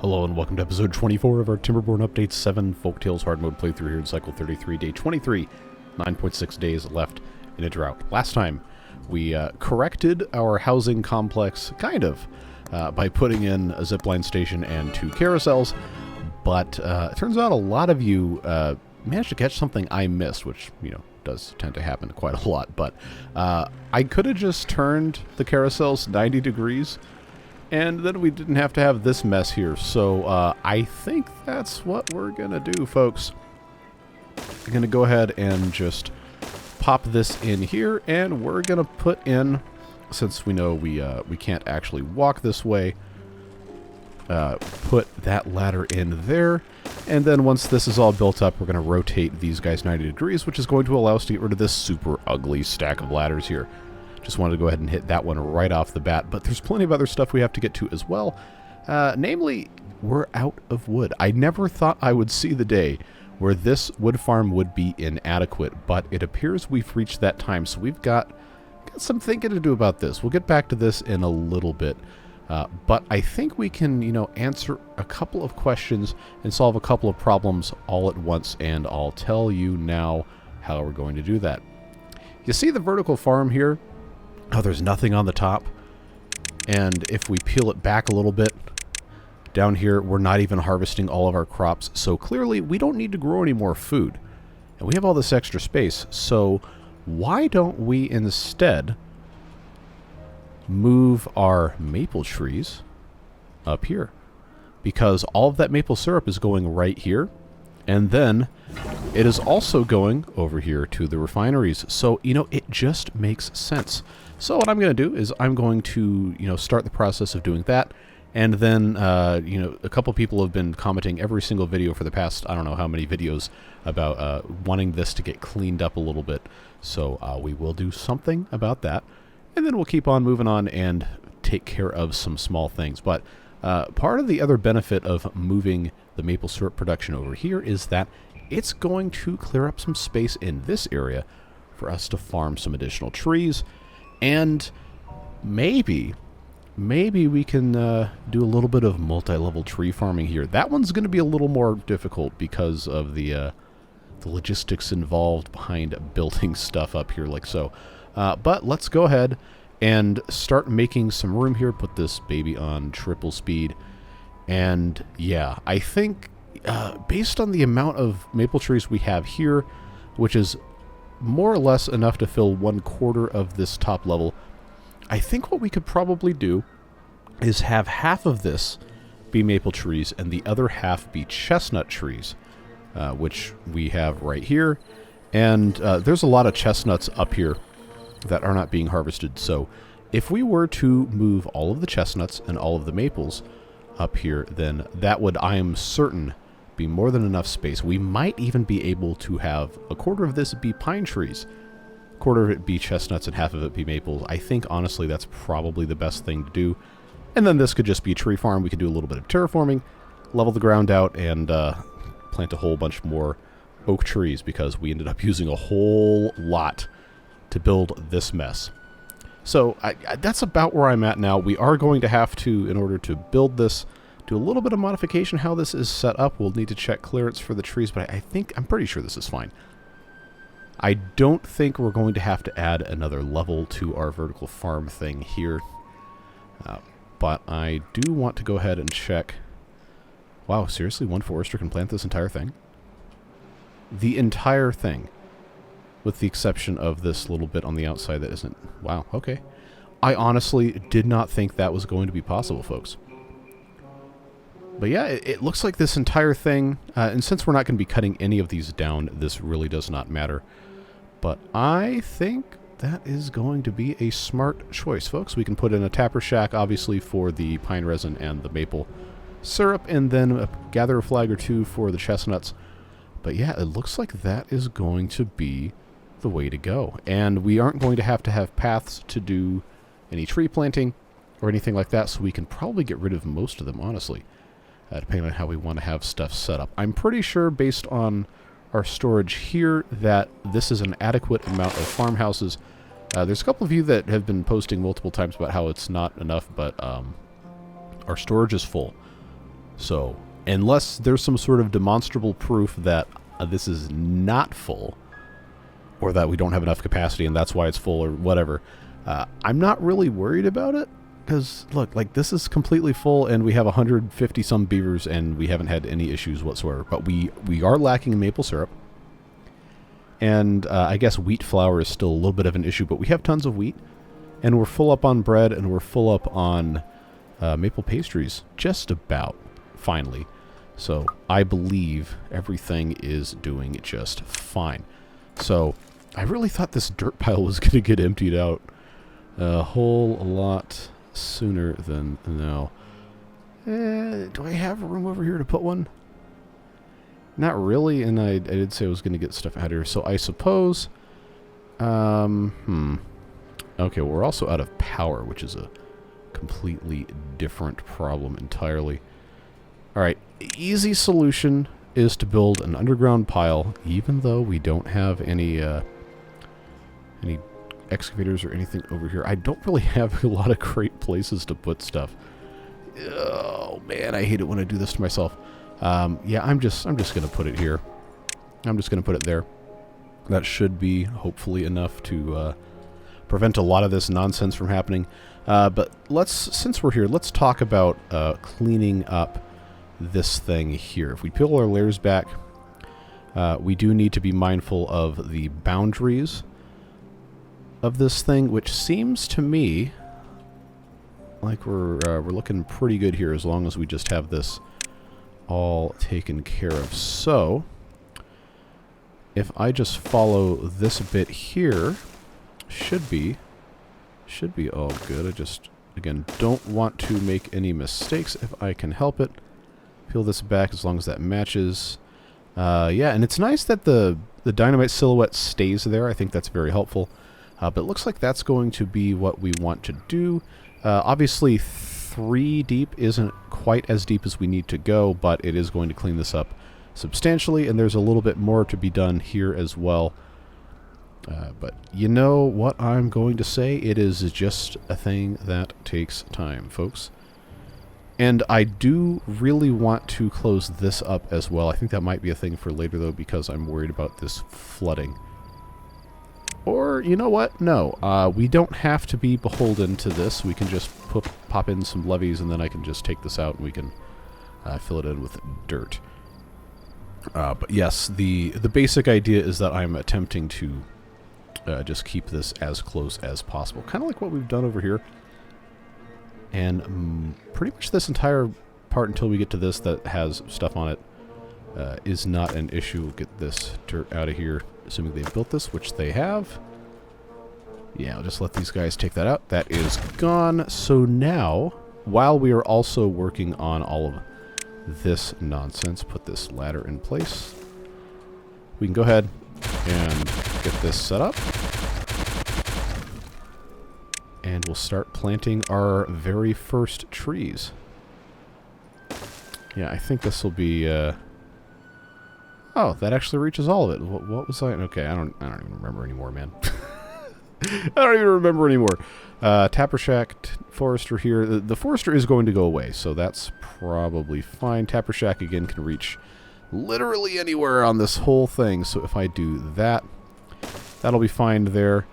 Hello and welcome to episode 24 of our Timberborn Update 7 Folktails hard mode playthrough here in cycle 33, day 23, 9.6 days left in a drought. Last time we corrected our housing complex, kind of, by putting in a zipline station and 2 carousels, but it turns out a lot of you managed to catch something I missed, which, you know, does tend to happen quite a lot, but I could have just turned the carousels 90 degrees and then we didn't have to have this mess here. So I think that's what we're going to do, folks. I'm going to go ahead and just pop this in here, and we're going to put in, since we know we can't actually walk this way, put that ladder in there. And then once this is all built up, we're going to rotate these guys 90 degrees, which is going to allow us to get rid of this super ugly stack of ladders here. Just wanted to go ahead and hit that one right off the bat, but there's plenty of other stuff we have to get to as well. Namely, we're out of wood. I never thought I would see the day where this wood farm would be inadequate, but it appears we've reached that time, so we've got some thinking to do about this. We'll get back to this in a little bit, but I think we can, you know, answer a couple of questions and solve a couple of problems all at once, and I'll tell you now how we're going to do that. You see the vertical farm here? Oh, there's nothing on the top. And if we peel it back a little bit, down here, we're not even harvesting all of our crops. So clearly, we don't need to grow any more food. And we have all this extra space. So why don't we instead move our maple trees up here? Because all of that maple syrup is going right here. And then it is also going over here to the refineries. So, you know, it just makes sense. So what I'm going to do is I'm going to, you know, start the process of doing that. And then, you know, a couple people have been commenting every single video for the past, I don't know how many videos, about wanting this to get cleaned up a little bit. So we will do something about that. And then we'll keep on moving on and take care of some small things. But part of the other benefit of moving the maple syrup production over here is that it's going to clear up some space in this area for us to farm some additional trees. And maybe we can do a little bit of multi-level tree farming here. That one's going to be a little more difficult because of the logistics involved behind building stuff up here like so. But let's go ahead and start making some room here. Put this baby on triple speed. And yeah, I think based on the amount of maple trees we have here, which is more or less enough to fill 1/4 of this top level, I think what we could probably do is have half of this be maple trees and the other half be chestnut trees, which we have right here. And there's a lot of chestnuts up here that are not being harvested. So if we were to move all of the chestnuts and all of the maples up here, then that would, I am certain, be more than enough space. We might even be able to have 1/4 of this be pine trees, 1/4 of it be chestnuts, and half of it be maples. I think, honestly, that's probably the best thing to do. And then this could just be a tree farm. We could do a little bit of terraforming, level the ground out, and plant a whole bunch more oak trees, because we ended up using a whole lot to build this mess. So that's about where I'm at now. We are going to have to, in order to build this, do a little bit of modification how this is set up. We'll need to check clearance for the trees, but I'm pretty sure this is fine. I don't think we're going to have to add another level to our vertical farm thing here. But I do want to go ahead and check. Wow, seriously? One forester can plant this entire thing? The entire thing. With the exception of this little bit on the outside that isn't. Wow, okay. I honestly did not think that was going to be possible, folks. But yeah, it looks like this entire thing, and since we're not going to be cutting any of these down, this really does not matter. But I think that is going to be a smart choice, folks. We can put in a tapper shack, obviously, for the pine resin and the maple syrup, and then gather a flag or 2 for the chestnuts. But yeah, it looks like that is going to be the way to go. And we aren't going to have paths to do any tree planting or anything like that, so we can probably get rid of most of them, honestly, depending on how we want to have stuff set up. I'm pretty sure, based on our storage here, that this is an adequate amount of farmhouses. There's a couple of you that have been posting multiple times about how it's not enough, but our storage is full. So, unless there's some sort of demonstrable proof that this is not full, or that we don't have enough capacity and that's why it's full or whatever, I'm not really worried about it. Because, look, like, this is completely full, and we have 150-some beavers, and we haven't had any issues whatsoever. But we are lacking in maple syrup. And I guess wheat flour is still a little bit of an issue, but we have tons of wheat. And we're full up on bread, and we're full up on maple pastries. Just about, finally. So I believe everything is doing just fine. So I really thought this dirt pile was going to get emptied out a whole lot sooner than now. Do I have room over here to put one? Not really, and I did say I was going to get stuff out of here, so I suppose... Okay, well, we're also out of power, which is a completely different problem entirely. Alright, easy solution is to build an underground pile, even though we don't have any excavators or anything over here. I don't really have a lot of great places to put stuff. Oh man, I hate it when I do this to myself. Yeah, I'm just gonna put it here. I'm just gonna put it there. That should be hopefully enough to prevent a lot of this nonsense from happening. But since we're here, let's talk about cleaning up this thing here. If we peel our layers back, we do need to be mindful of the boundaries of this thing, which seems to me like we're looking pretty good here, as long as we just have this all taken care of. So if I just follow this bit here, should be all good. I just, again, don't want to make any mistakes if I can help it. Peel this back as long as that matches. Yeah, and it's nice that the dynamite silhouette stays there. I think that's very helpful. But it looks like that's going to be what we want to do. Obviously, 3 deep isn't quite as deep as we need to go, but it is going to clean this up substantially, and there's a little bit more to be done here as well. But you know what I'm going to say? It is just a thing that takes time, folks. And I do really want to close this up as well. I think that might be a thing for later, though, because I'm worried about this flooding. Or, you know what? No, we don't have to be beholden to this. We can just pop in some levees, and then I can just take this out, and we can fill it in with dirt. But yes, the basic idea is that I'm attempting to just keep this as close as possible. Kind of like what we've done over here. And pretty much this entire part until we get to this that has stuff on it is not an issue. We'll get this dirt out of here, assuming they've built this, which they have. Yeah, I'll just let these guys take that out. That is gone. So now, while we are also working on all of this nonsense, put this ladder in place, we can go ahead and get this set up. And we'll start planting our very first trees. Yeah, I think this will be... Oh, that actually reaches all of it. What was I... Okay, I don't even remember anymore, man. I don't even remember anymore. Tapper Shack, Forester here. The Forester is going to go away, so that's probably fine. Tapper Shack, again, can reach literally anywhere on this whole thing. So if I do that, that'll be fine there.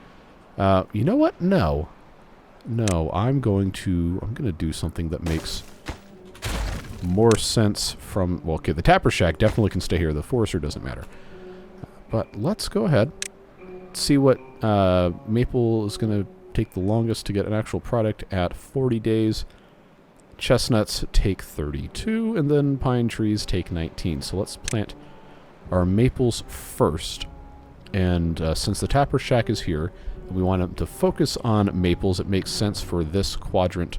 You know what? No. No, I'm going to do something that makes more sense from... Well, okay, the Tapper Shack definitely can stay here. The Forester doesn't matter. But let's go ahead. See what maple is going to take the longest to get an actual product at 40 days. Chestnuts take 32, and then pine trees take 19. So let's plant our maples first. And since the Tapper Shack is here, and we want to focus on maples, it makes sense for this quadrant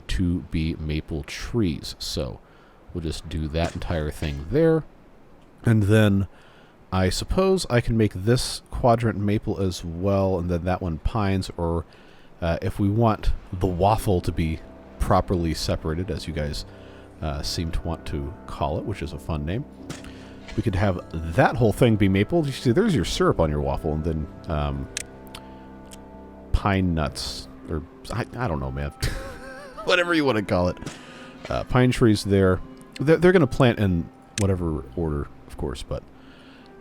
to be maple trees. So we'll just do that entire thing there. And then I suppose I can make this quadrant maple as well, and then that one pines, or if we want the waffle to be properly separated, as you guys seem to want to call it, which is a fun name, we could have that whole thing be maple. You see, there's your syrup on your waffle, and then pine nuts, or I don't know, man. Whatever you want to call it. Pine trees there. They're going to plant in whatever order, of course, but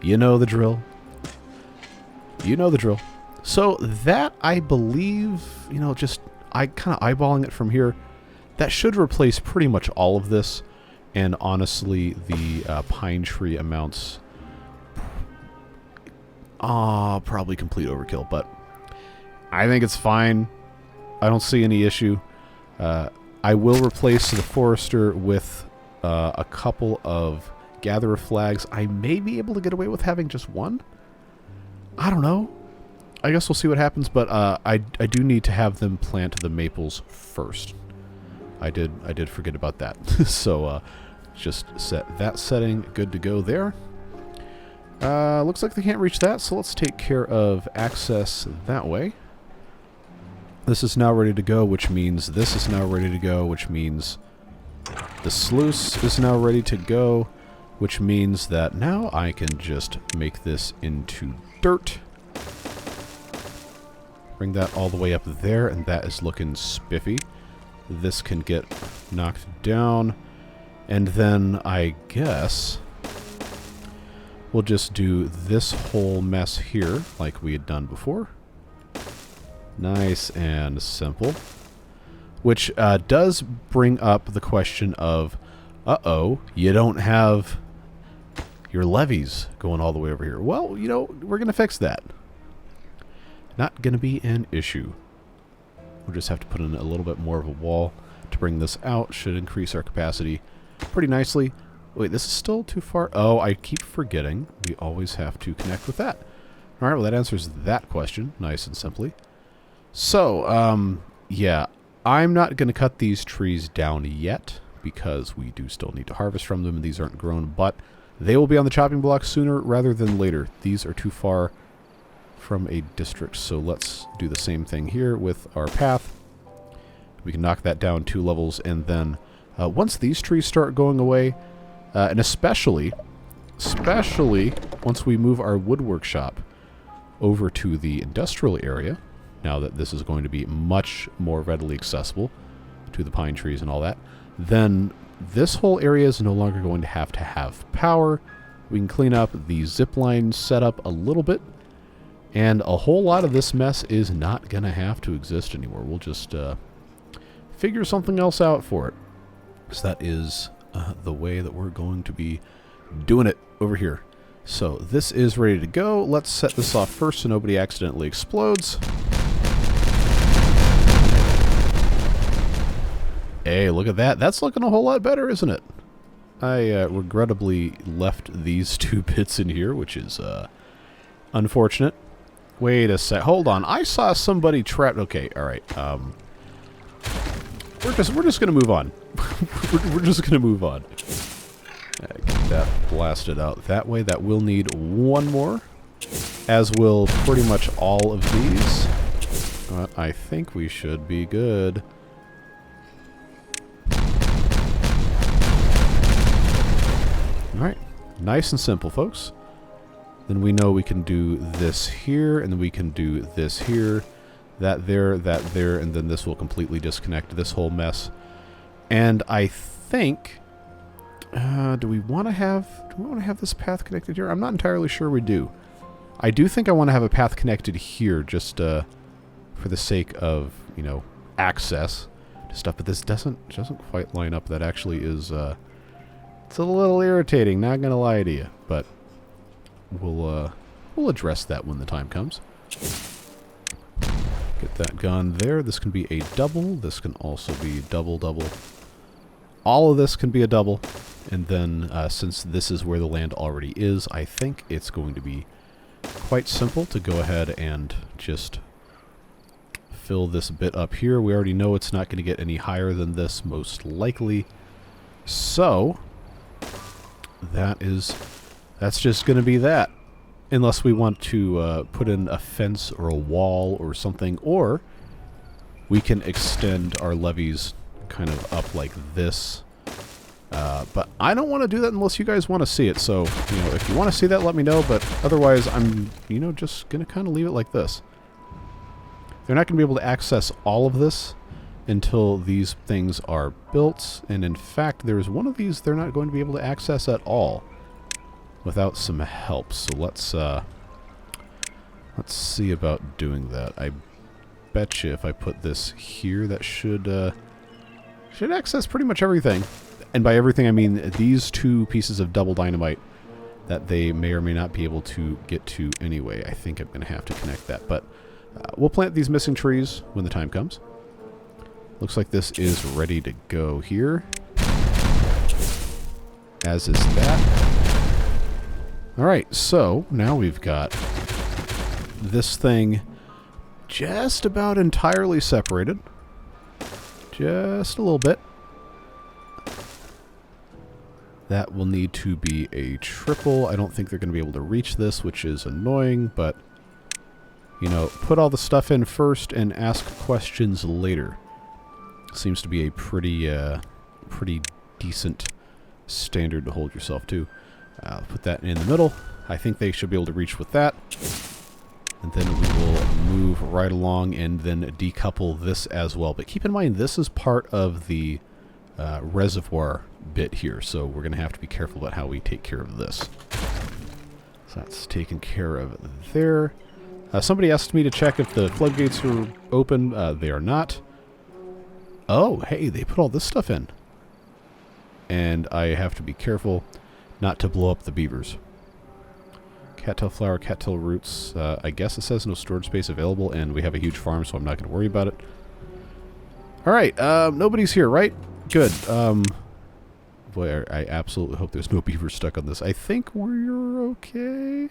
you know the drill. You know the drill. So that, I believe, you know, just kind of eyeballing it from here, that should replace pretty much all of this. And honestly, the pine tree amounts, probably complete overkill, but I think it's fine. I don't see any issue. I will replace the forester with a couple of gatherer flags. I may be able to get away with having just one. I don't know. I guess we'll see what happens, but I do need to have them plant the maples first. I did forget about that. So just set that setting. Good to go there. Looks like they can't reach that, so let's take care of access that way. This is now ready to go, which means this is now ready to go, which means the sluice is now ready to go, which means that now I can just make this into dirt. Bring that all the way up there, and that is looking spiffy. This can get knocked down, and then I guess we'll just do this whole mess here like we had done before. Nice and simple. Which does bring up the question of, uh-oh, you don't have your levees going all the way over here. Well, you know, we're going to fix that. Not going to be an issue. We'll just have to put in a little bit more of a wall to bring this out. Should increase our capacity pretty nicely. Wait, this is still too far. Oh, I keep forgetting. We always have to connect with that. All right, well, that answers that question nice and simply. So, yeah, I'm not going to cut these trees down yet because we do still need to harvest from them, and these aren't grown, but they will be on the chopping block sooner rather than later. These are too far from a district, so let's do the same thing here with our path. We can knock that down 2 levels, and then once these trees start going away, and especially once we move our wood workshop over to the industrial area, now that this is going to be much more readily accessible to the pine trees and all that, then this whole area is no longer going to have power. We can clean up the zipline setup a little bit, and a whole lot of this mess is not going to have to exist anymore. We'll just figure something else out for it. So that is the way that we're going to be doing it over here. So this is ready to go. Let's set this off first so nobody accidentally explodes. Hey, look at that. That's looking a whole lot better, isn't it? I regrettably left these 2 bits in here, which is unfortunate. Wait a sec. Hold on. I saw somebody trapped. Okay, all right. We're just gonna move on. we're just gonna move on. Get that blasted out that way. That will need 1 more, as will pretty much all of these. But I think we should be good. Alright, nice and simple, folks. Then we know we can do this here, and then we can do this here, that there, and then this will completely disconnect this whole mess. And I think, do we want to have this path connected here? I'm not entirely sure we do. I do think I want to have a path connected here, just for the sake of, you know, access to stuff. But this doesn't quite line up. That actually is. It's a little irritating, not gonna lie to you, but we'll address that when the time comes. Get that gone there. This can be a double. This can also be double. All of this can be a double, and then since this is where the land already is, I think it's going to be quite simple to go ahead and just fill this bit up here. We already know it's not going to get any higher than this, most likely. So that's just going to be that. Unless we want to put in a fence or a wall or something, or we can extend our levees kind of up like this. But I don't want to do that unless you guys want to see it. So, you know, if you want to see that, let me know. But otherwise, I'm, you know, just going to kind of leave it like this. They're not going to be able to access all of this until these things are built. And in fact, there's one of these they're not going to be able to access at all without some help. So let's see about doing that. I bet you if I put this here, that should access pretty much everything. And by everything, I mean these two pieces of double dynamite that they may or may not be able to get to anyway. I think I'm going to have to connect that. But we'll plant these missing trees when the time comes. Looks like this is ready to go here. As is that. Alright, so now we've got this thing just about entirely separated. Just a little bit. That will need to be a triple. I don't think they're going to be able to reach this, which is annoying, but, you know, put all the stuff in first and ask questions later. Seems to be a pretty decent standard to hold yourself to. Put that in the middle. I think they should be able to reach with that. And then we will move right along and then decouple this as well. But keep in mind, this is part of the reservoir bit here, so we're going to have to be careful about how we take care of this. So that's taken care of there. Somebody asked me to check if the floodgates are open. They are not. Oh, hey, they put all this stuff in. And I have to be careful not to blow up the beavers. Cattail flower, cattail roots. I guess it says no storage space available, and we have a huge farm, so I'm not going to worry about it. Alright, nobody's here, right? Good. Boy, I absolutely hope there's no beavers stuck on this. I think we're okay.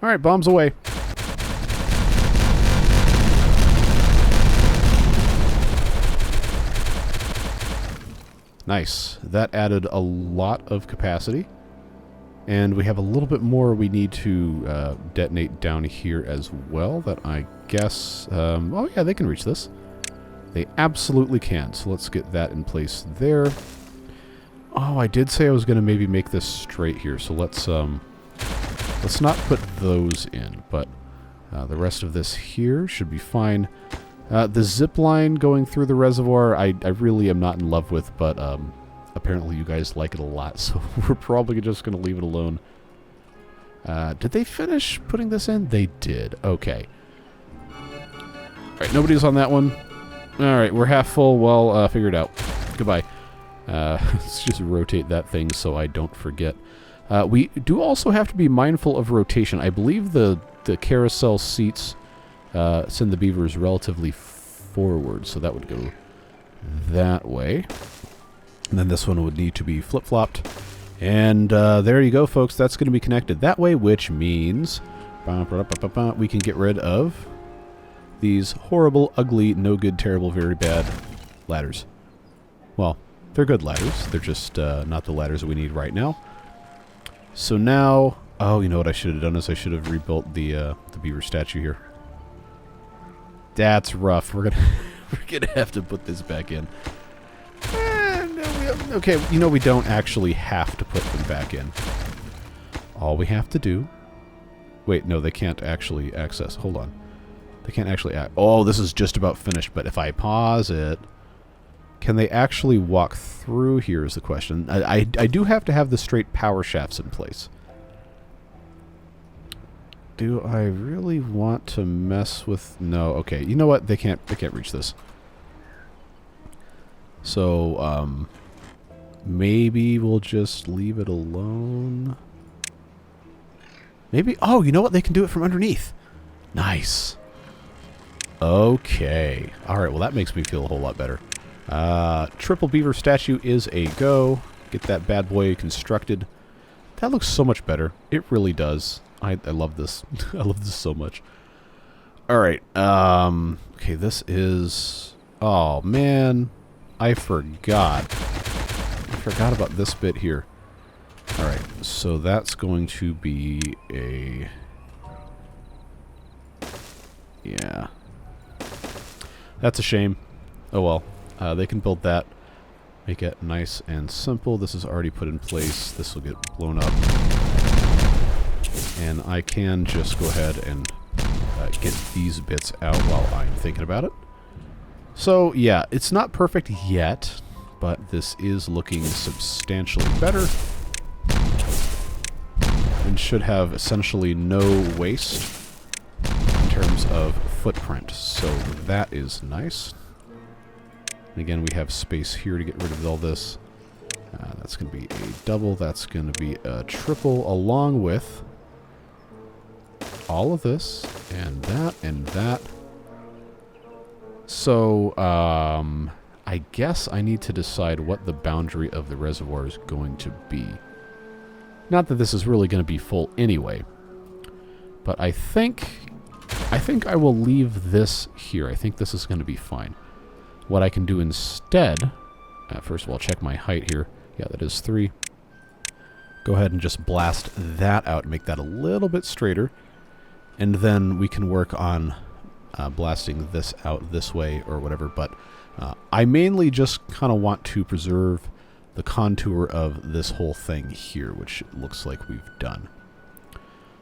Alright, bombs away. Nice. That added a lot of capacity. And we have a little bit more we need to detonate down here as well that I guess... oh yeah, they can reach this. They absolutely can. So let's get that in place there. Oh, I did say I was going to maybe make this straight here. So let's not put those in. But the rest of this here should be fine. The zip line going through the reservoir, I really am not in love with, but apparently you guys like it a lot, so we're probably just going to leave it alone. Did they finish putting this in? They did. Okay. Alright, nobody's on that one. Alright, we're half full. Well, figure it out. Goodbye. Let's just rotate that thing so I don't forget. We do also have to be mindful of rotation. I believe the carousel seats send the beavers relatively forward, so that would go that way. And then this one would need to be flip-flopped. And there you go, folks. That's going to be connected that way, which means we can get rid of these horrible, ugly, no good, terrible, very bad ladders. Well, they're good ladders. They're just not the ladders that we need right now. So now... Oh, you know what I should have done is I should have rebuilt the beaver statue here. That's rough. We're gonna have to put this back in. Okay, you know we don't actually have to put them back in. All we have to do... Wait, no, they can't actually access. Hold on. They can't actually... Oh, this is just about finished, but if I pause it... Can they actually walk through here is the question. I do have to have the straight power shafts in place. Do I really want to mess with... No, okay. You know what? They can't reach this. So, maybe we'll just leave it alone. Maybe... Oh, you know what? They can do it from underneath. Nice. Okay. Alright, well that makes me feel a whole lot better. Triple beaver statue is a go. Get that bad boy constructed. That looks so much better. It really does. I love this. I love this so much. Alright, okay, this is... Oh, man. I forgot about this bit here. Alright, so that's going to be a... Yeah. That's a shame. Oh well. They can build that. Make it nice and simple. This is already put in place. This will get blown up. And I can just go ahead and get these bits out while I'm thinking about it. So, yeah, it's not perfect yet, but this is looking substantially better. And should have essentially no waste in terms of footprint. So that is nice. And again, we have space here to get rid of all this. That's going to be a double. That's going to be a triple, along with all of this and that and that. So, I guess I need to decide what the boundary of the reservoir is going to be. Not that this is really going to be full anyway, but I think I will leave this here. I think this is going to be fine. What I can do instead, first of all, check my height here. Yeah, that is 3. Go ahead and just blast that out and make that a little bit straighter. And then we can work on blasting this out this way or whatever. But I mainly just kind of want to preserve the contour of this whole thing here, which it looks like we've done.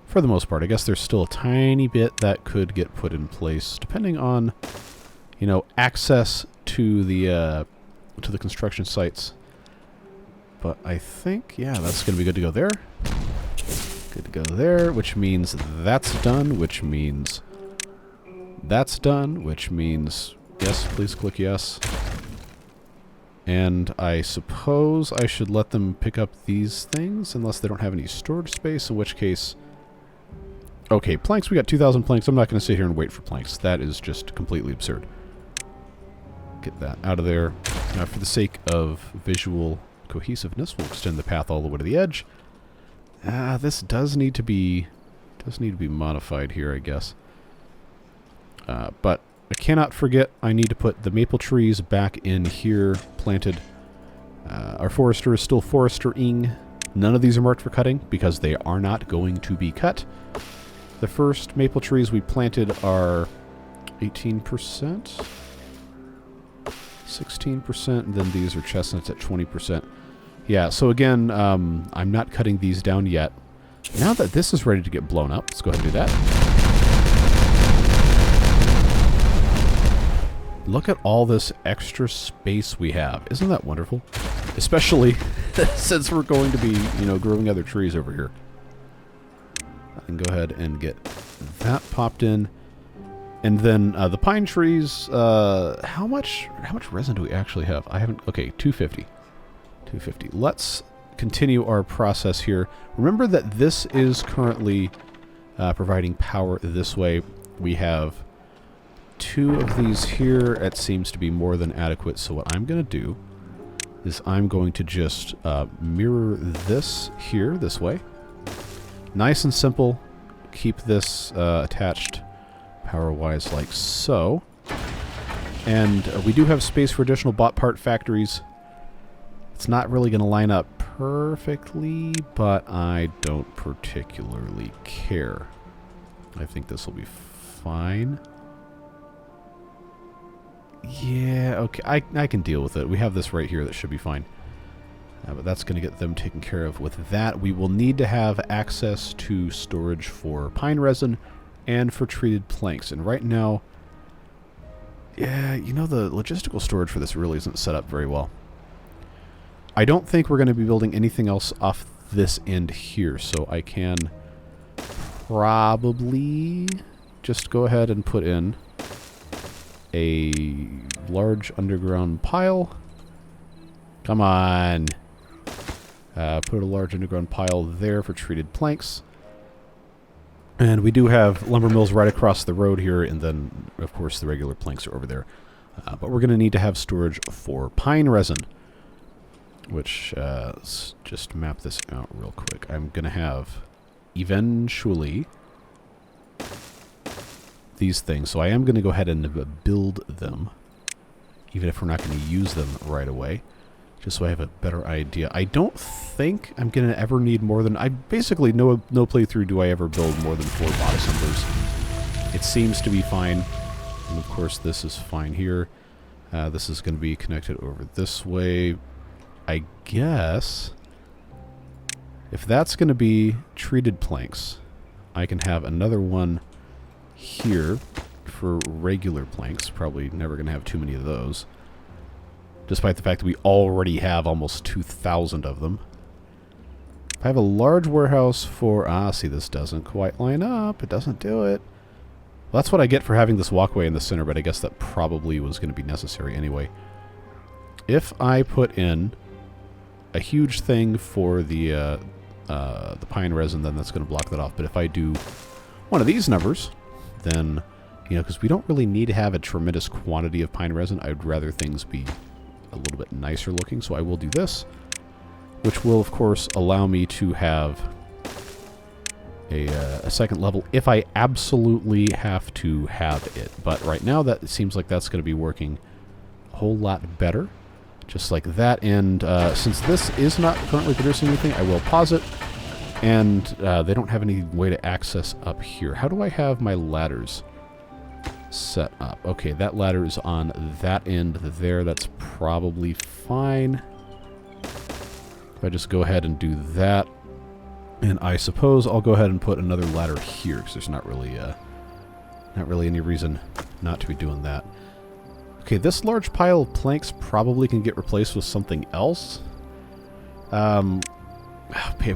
For the most part, I guess there's still a tiny bit that could get put in place, depending on, you know, access to the construction sites. But I think, yeah, that's going to be good to go there. Good to go there, which means that's done, which means that's done, which means, yes, please click yes. And I suppose I should let them pick up these things, unless they don't have any storage space, in which case... Okay, planks, we got 2,000 planks. I'm not going to sit here and wait for planks. That is just completely absurd. Get that out of there. Now, for the sake of visual cohesiveness, we'll extend the path all the way to the edge. This does need to be modified here, I guess. But I cannot forget I need to put the maple trees back in here, planted. Our forester is still forestering. None of these are marked for cutting because they are not going to be cut. The first maple trees we planted are 18%, 16%, and then these are chestnuts at 20%. Yeah, so again, I'm not cutting these down yet. Now that this is ready to get blown up, let's go ahead and do that. Look at all this extra space we have. Isn't that wonderful? Especially since we're going to be, you know, growing other trees over here. I can go ahead and get that popped in. And then the pine trees, how much resin do we actually have? I haven't, okay, 250. 250. Let's continue our process here. Remember that this is currently providing power this way. We have 2 of these here. It seems to be more than adequate. So what I'm going to do is I'm going to just mirror this here, this way. Nice and simple. Keep this attached power-wise like so. And we do have space for additional bot part factories. It's not really going to line up perfectly, but I don't particularly care. I think this will be fine. Yeah, okay, I can deal with it. We have this right here that should be fine. But that's going to get them taken care of. With that, we will need to have access to storage for pine resin and for treated planks. And right now, yeah, you know, the logistical storage for this really isn't set up very well. I don't think we're going to be building anything else off this end here, so I can probably just go ahead and put in a large underground pile. Come on. Put a large underground pile there for treated planks. And we do have lumber mills right across the road here, and then, of course, the regular planks are over there. But we're going to need to have storage for pine resin, which, let's just map this out real quick. I'm going to have, eventually, these things. So I am going to go ahead and build them, even if we're not going to use them right away, just so I have a better idea. I don't think I'm going to ever need more than... I basically, no playthrough do I ever build more than 4 bot assemblers. It seems to be fine. And of course, this is fine here. This is going to be connected over this way. I guess if that's going to be treated planks, I can have another one here for regular planks. Probably never going to have too many of those. Despite the fact that we already have almost 2,000 of them. If I have a large warehouse for... see, this doesn't quite line up. It doesn't do it. Well, that's what I get for having this walkway in the center, but I guess that probably was going to be necessary anyway. If I put in a huge thing for the pine resin, then that's going to block that off. But if I do one of these numbers, then, you know, because we don't really need to have a tremendous quantity of pine resin. I'd rather things be a little bit nicer looking, so I will do this, which will, of course, allow me to have a second level if I absolutely have to have it. But right now, that seems like that's going to be working a whole lot better. Just like that, and since this is not currently producing anything, I will pause it, and they don't have any way to access up here. How do I have my ladders set up? Okay, that ladder is on that end there. That's probably fine. If I just go ahead and do that, and I suppose I'll go ahead and put another ladder here, because there's not really any reason not to be doing that. Okay, this large pile of planks probably can get replaced with something else. Of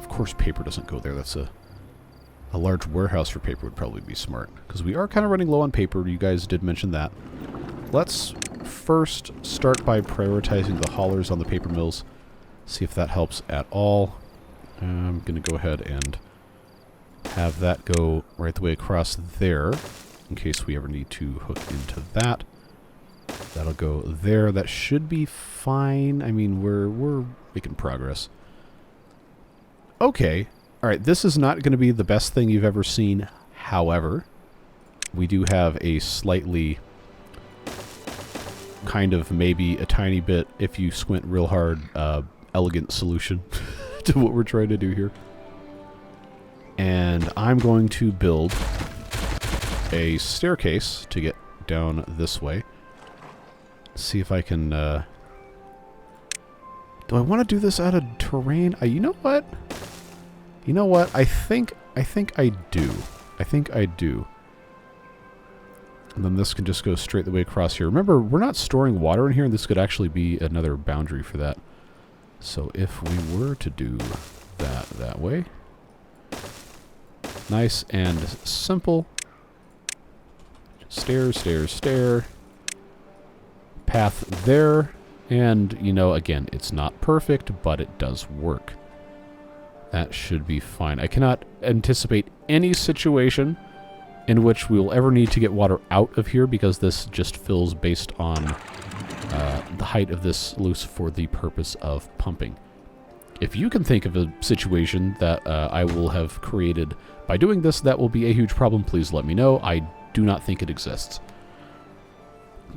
course paper doesn't go there. That's a large warehouse for paper would probably be smart, because we are kind of running low on paper. You guys did mention that. Let's first start by prioritizing the haulers on the paper mills. See if that helps at all. I'm going to go ahead and have that go right the way across there, in case we ever need to hook into that. That'll go there. That should be fine. I mean, we're making progress. Okay. All right, this is not going to be the best thing you've ever seen. However, we do have a slightly kind of maybe a tiny bit, if you squint real hard, elegant solution to what we're trying to do here. And I'm going to build a staircase to get down this way. See if I can, do I want to do this out of terrain? You know what? You know what? I think I do. I think I do. And then this can just go straight the way across here. Remember, we're not storing water in here, and this could actually be another boundary for that. So if we were to do that way. Nice and simple. Stair, stair, stair. Path there. And, you know, again, it's not perfect, but it does work. That should be fine. I cannot anticipate any situation in which we will ever need to get water out of here, because this just fills based on the height of this sluice for the purpose of pumping. If you can think of a situation that I will have created by doing this that will be a huge problem, please let me know. I do not think it exists.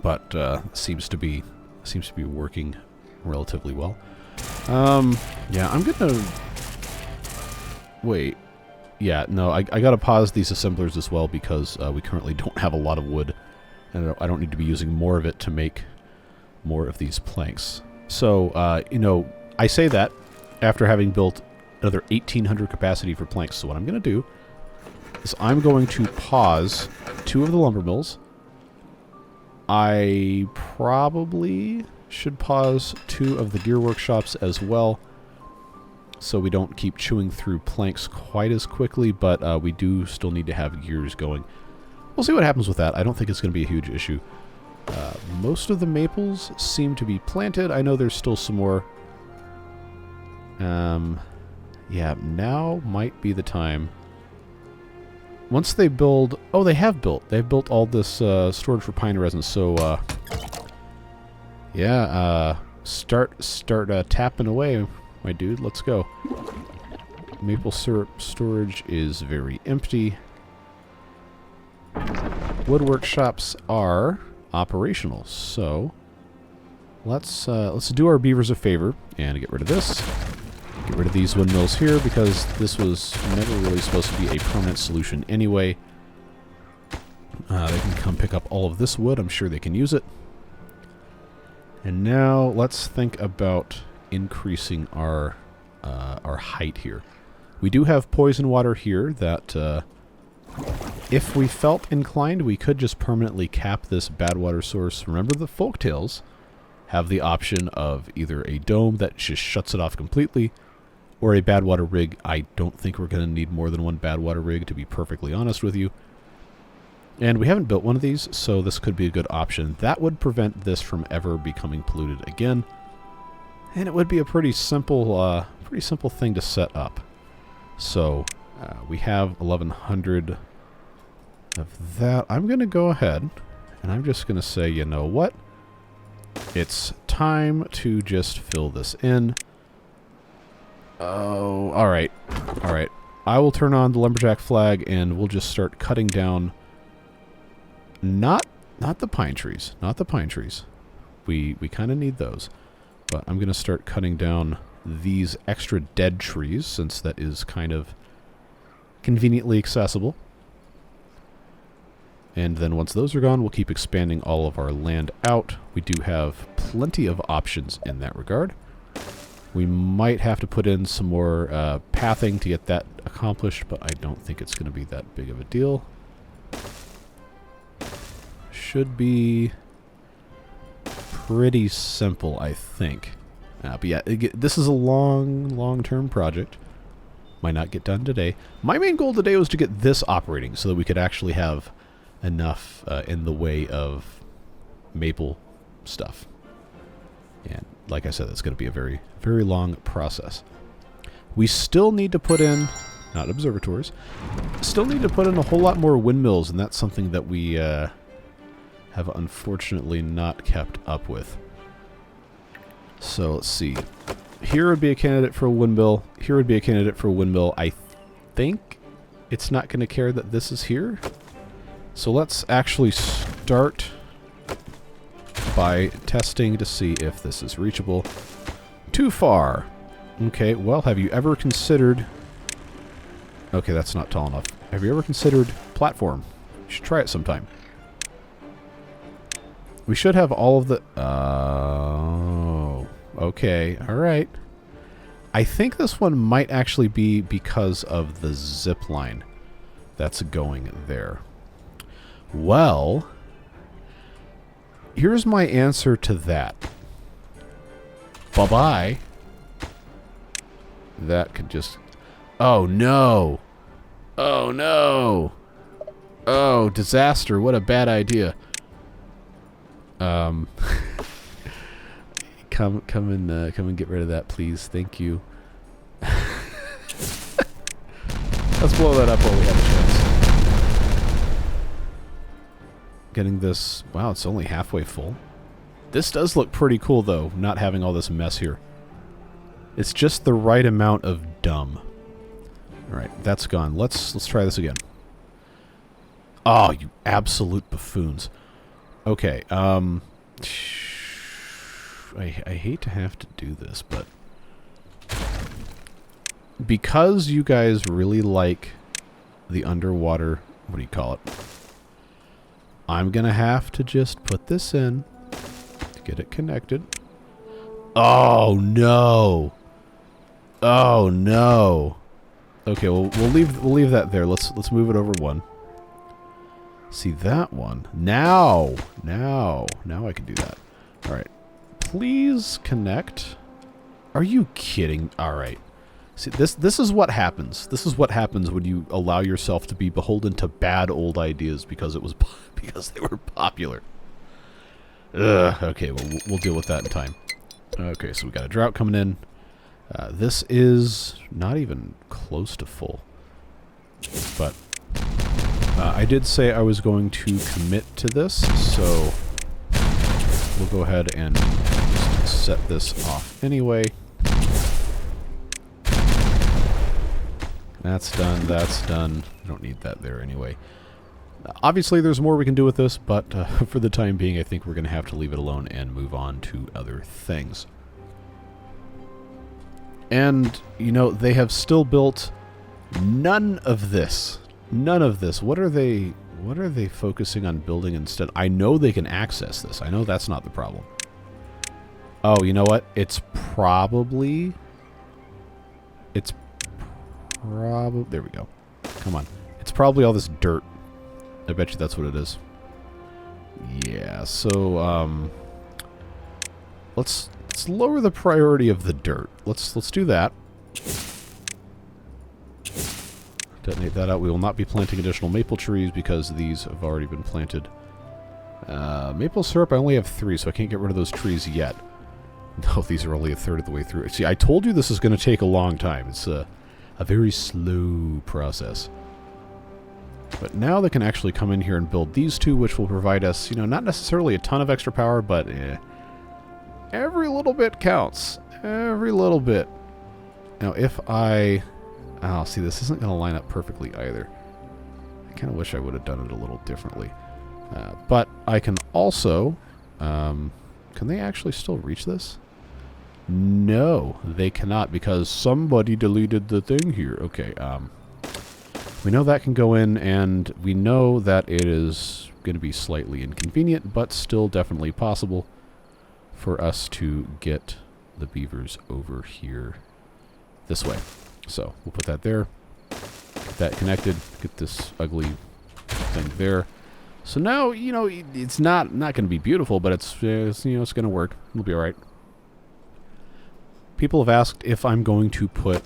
But seems to be working relatively well. Yeah, I'm gonna... Wait. Yeah, no, I gotta pause these assemblers as well, because we currently don't have a lot of wood. And I don't need to be using more of it to make more of these planks. So, you know, I say that after having built another 1,800 capacity for planks. So what I'm going to do is I'm going to pause 2 of the lumber mills. I probably should pause 2 of the gear workshops as well, so we don't keep chewing through planks quite as quickly, but we do still need to have gears going. We'll see what happens with that. I don't think it's going to be a huge issue. Most of the maples seem to be planted. I know there's still some more. Yeah, now might be the time. Once they build... Oh, they have built. They've built all this storage for pine resin. So, yeah, start tapping away, my dude. Let's go. Maple syrup storage is very empty. Wood workshops are operational. So, let's do our beavers a favor and get rid of this. Get rid of these windmills here, because this was never really supposed to be a permanent solution anyway. They can come pick up all of this wood. I'm sure they can use it. And now let's think about increasing our height here. We do have poison water here that If we felt inclined, we could just permanently cap this bad water source. Remember, the Folktails have the option of either a dome that just shuts it off completely, or a bad water rig. I don't think we're going to need more than one bad water rig, to be perfectly honest with you. And we haven't built one of these, so this could be a good option. That would prevent this from ever becoming polluted again. And it would be a pretty simple thing to set up. So we have 1100 of that. I'm going to go ahead and I'm just going to say, you know what? It's time to just fill this in. Oh, all right. All right. I will turn on the lumberjack flag and we'll just start cutting down. Not the pine trees. Not the pine trees. We kind of need those. But I'm going to start cutting down these extra dead trees, since that is kind of conveniently accessible. And then once those are gone, we'll keep expanding all of our land out. We do have plenty of options in that regard. We might have to put in some more pathing to get that accomplished, but I don't think it's going to be that big of a deal. Should be pretty simple, I think. But yeah, this is a long-term project. Might not get done today. My main goal today was to get this operating so that we could actually have enough in the way of maple stuff. And like I said, that's going to be a very, very long process. We still need to put in, not observatories, still need to put in a whole lot more windmills, and that's something that we have unfortunately not kept up with. So let's see. Here would be a candidate for a windmill. Here would be a candidate for a windmill. I think it's not going to care that this is here. So let's actually start by testing to see if this is reachable. Too far. Okay, well, have you ever considered... Okay, that's not tall enough. Have you ever considered platform? You should try it sometime. We should have all of the... Oh, okay, alright. I think this one might actually be because of the zip line that's going there. Well, here's my answer to that. Bye-bye. That could just... Oh, no. Oh, no. Oh, disaster. What a bad idea. Come and get rid of that, please. Thank you. Let's blow that up while we have a chance. Getting this... Wow, it's only halfway full. This does look pretty cool, though, not having all this mess here. It's just the right amount of dumb. Alright, that's gone. Let's try this again. Oh, you absolute buffoons. Okay, I hate to have to do this, but because you guys really like the underwater, what do you call it? I'm gonna have to just put this in to get it connected. Oh no! Oh no! Okay, well we'll leave that there. Let's move it over one. See that one? Now I can do that. All right, please connect. Are you kidding? All right. See, this is what happens. This is what happens when you allow yourself to be beholden to bad old ideas because they were popular. Ugh. Okay, well we'll deal with that in time. Okay, so we got a drought coming in. This is not even close to full, but. I did say I was going to commit to this, so we'll go ahead and just set this off anyway. That's done, that's done. I don't need that there anyway. Obviously there's more we can do with this, but for the time being I think we're going to have to leave it alone and move on to other things. And, you know, they have still built none of this. None of this. What are they focusing on building instead? I know they can access this. I know that's not the problem. Oh, you know what? It's probably... There we go. Come on. It's probably all this dirt. I bet you that's what it is. Yeah, so, let's lower the priority of the dirt. Let's do that. Detonate that out. We will not be planting additional maple trees because these have already been planted. Maple syrup, I only have 3, so I can't get rid of those trees yet. No, these are only a third of the way through. See, I told you this is going to take a long time. It's a very slow process. But now they can actually come in here and build these two, which will provide us, you know, not necessarily a ton of extra power, but every little bit counts. Every little bit. Now, if I... Oh, see, this isn't going to line up perfectly either. I kind of wish I would have done it a little differently. But I can also... can they actually still reach this? No, they cannot because somebody deleted the thing here. Okay, we know that can go in, and we know that it is going to be slightly inconvenient, but still definitely possible for us to get the beavers over here this way. So we'll put that there, get that connected, get this ugly thing there. So now, you know, it's not going to be beautiful, but it's you know, it's going to work. It'll be all right. People have asked if I'm going to put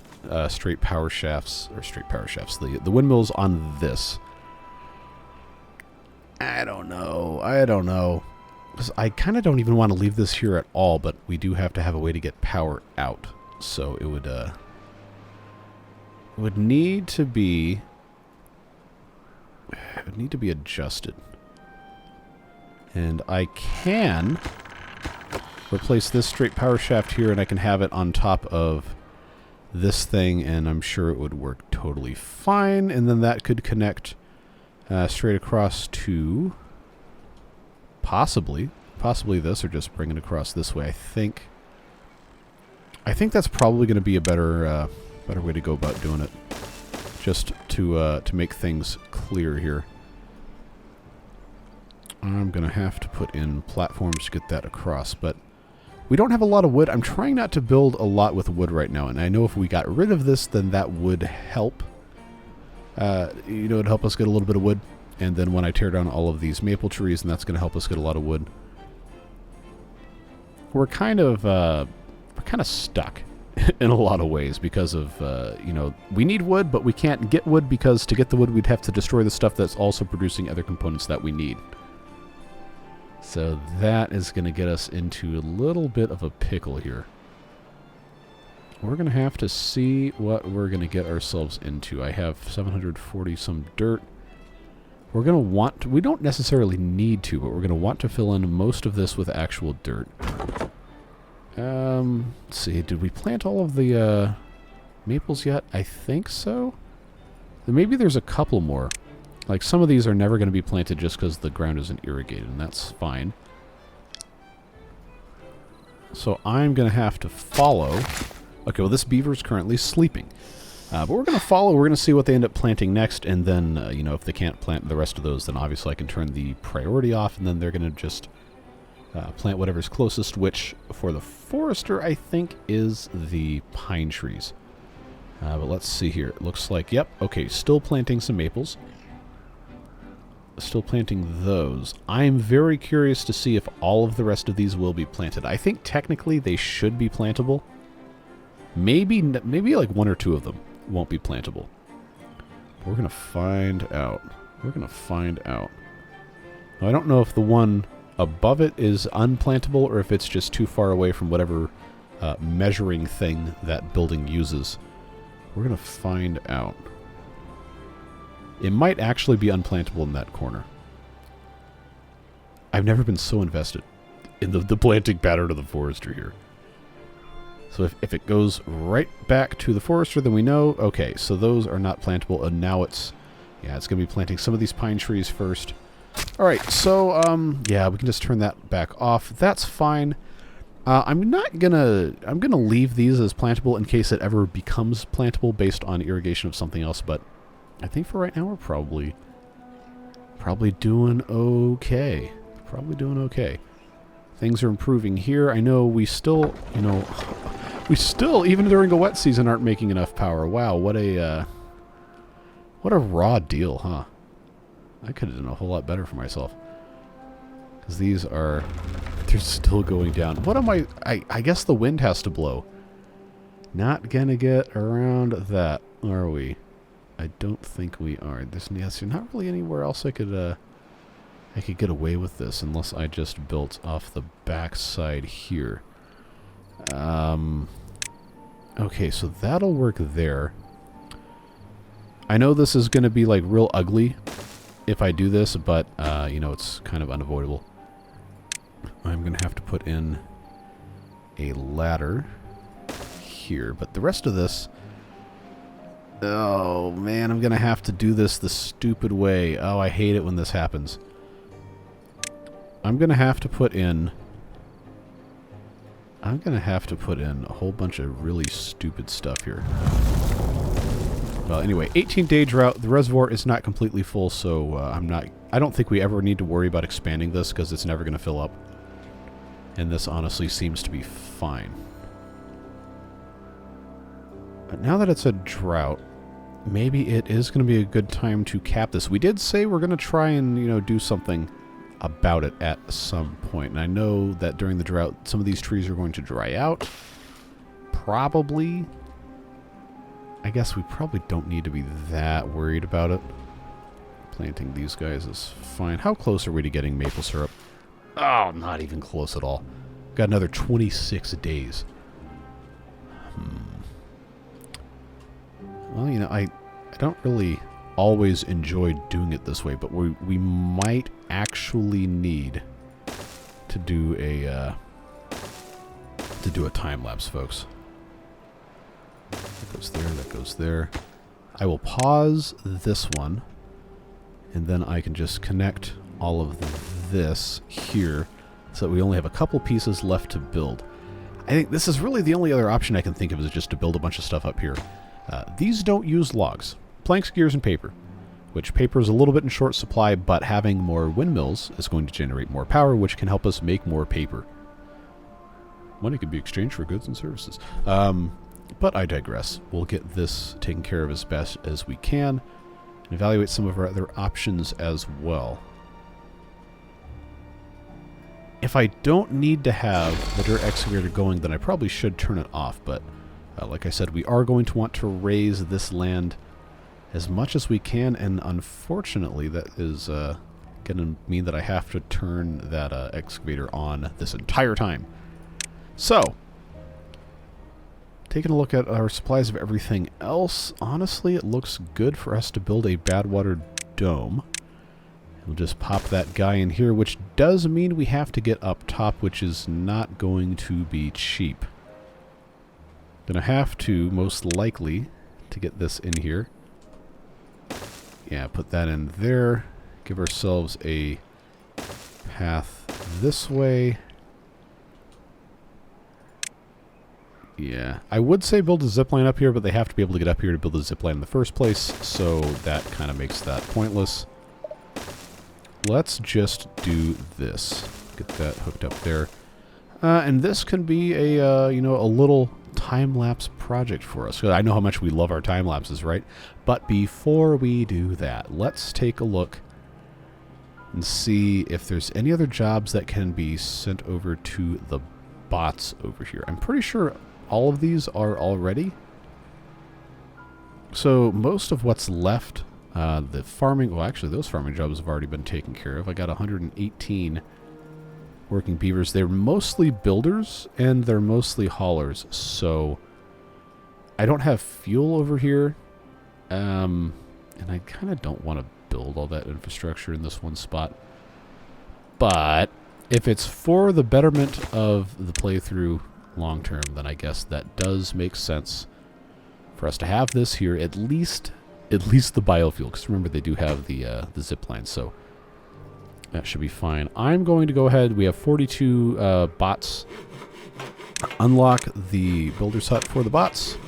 straight power shafts, the windmills on this. I don't know. 'Cause I kind of don't even want to leave this here at all, but we do have to have a way to get power out. So it would need to be adjusted. And I can replace this straight power shaft here, and I can have it on top of this thing, and I'm sure it would work totally fine. And then that could connect straight across to possibly this, or just bring it across this way. I think that's probably going to be a better way to go about doing it, just to make things clear here. I'm going to have to put in platforms to get that across, but we don't have a lot of wood. I'm trying not to build a lot with wood right now, and I know if we got rid of this, then that would help. You know, it'd help us get a little bit of wood, and then when I tear down all of these maple trees, and that's going to help us get a lot of wood. We're kind of stuck in a lot of ways because of, you know, we need wood, but we can't get wood because to get the wood, we'd have to destroy the stuff that's also producing other components that we need. So that is going to get us into a little bit of a pickle here. We're going to have to see what we're going to get ourselves into. I have 740 some dirt. We're going to want to, we don't necessarily need to, but we're going to want to fill in most of this with actual dirt. Let's see, did we plant all of the maples yet? I think so. Maybe there's a couple more. Like, some of these are never going to be planted just because the ground isn't irrigated, and that's fine. So I'm going to have to follow. Okay, well, this beaver is currently sleeping. But we're going to follow. We're going to see what they end up planting next, and then, you know, if they can't plant the rest of those, then obviously I can turn the priority off, and then they're going to just plant whatever's closest, which, for the forester, I think is the pine trees. But let's see here. It looks like, yep, okay, still planting some maples. Still planting those. I'm very curious to see if all of the rest of these will be planted. I think technically they should be plantable. Maybe like 1 or 2 of them won't be plantable. We're going to find out. We're going to find out. Now, I don't know if the one above it is unplantable or if it's just too far away from whatever measuring thing that building uses. We're going to find out. It might actually be unplantable in that corner. I've never been so invested in the planting pattern of the forester here. So if it goes right back to the forester, then we know, okay, so those are not plantable, and now it's going to be planting some of these pine trees first. All right, so, yeah, we can just turn that back off. That's fine. I'm going to leave these as plantable in case it ever becomes plantable based on irrigation of something else, but I think for right now we're probably doing okay. Probably doing okay. Things are improving here. I know we still, you know, even during a wet season, aren't making enough power. Wow, what a raw deal, huh? I could have done a whole lot better for myself. Because these are... They're still going down. What am I guess the wind has to blow. Not gonna get around that, are we? I don't think we are. There's not really anywhere else I could get away with this unless I just built off the back side here. Okay, so that'll work there. I know this is going to be like real ugly if I do this, but you know, it's kind of unavoidable. I'm going to have to put in a ladder here, but the rest of this... Oh, man, I'm going to have to do this the stupid way. Oh, I hate it when this happens. I'm going to have to put in... a whole bunch of really stupid stuff here. Well, anyway, 18-day drought. The reservoir is not completely full, so I don't think we ever need to worry about expanding this because it's never going to fill up. And this honestly seems to be fine. But now that it's a drought, maybe it is going to be a good time to cap this. We did say we're going to try and, you know, do something about it at some point. And I know that during the drought, some of these trees are going to dry out. Probably. I guess we probably don't need to be that worried about it. Planting these guys is fine. How close are we to getting maple syrup? Oh, not even close at all. Got another 26 days. Well, you know, I don't really always enjoy doing it this way, but we might actually need to do a time lapse, folks. That goes there, that goes there. I will pause this one, and then I can just connect all of this here so that we only have a couple pieces left to build. I think this is really the only other option I can think of is just to build a bunch of stuff up here. These don't use logs. Planks, gears, and paper. Which paper is a little bit in short supply, but having more windmills is going to generate more power, which can help us make more paper. Money can be exchanged for goods and services. But I digress. We'll get this taken care of as best as we can and evaluate some of our other options as well. If I don't need to have the dirt excavator going, then I probably should turn it off, but like I said, we are going to want to raise this land as much as we can, and unfortunately that is going to mean that I have to turn that excavator on this entire time. So, taking a look at our supplies of everything else, honestly it looks good for us to build a Badwater dome. We'll just pop that guy in here, which does mean we have to get up top, which is not going to be cheap. Gonna have to, most likely, to get this in here. Yeah, put that in there. Give ourselves a path this way. Yeah, I would say build a zipline up here, but they have to be able to get up here to build a zipline in the first place, so that kind of makes that pointless. Let's just do this. Get that hooked up there. And this can be a, you know, a little time-lapse project for us. I know how much we love our time-lapses, right? But before we do that, let's take a look and see if there's any other jobs that can be sent over to the bots over here. I'm pretty sure all of these are already. So most of what's left... the farming, well actually those farming jobs have already been taken care of. I got 118 working beavers. They're mostly builders and they're mostly haulers, so I don't have fuel over here. And I kind of don't want to build all that infrastructure in this one spot. But if it's for the betterment of the playthrough long term, then I guess that does make sense for us to have this here, at least the biofuel, because remember they do have the zip line, so that should be fine. I'm going to go ahead. We have 42 bots. Unlock the builder's hut for the bots,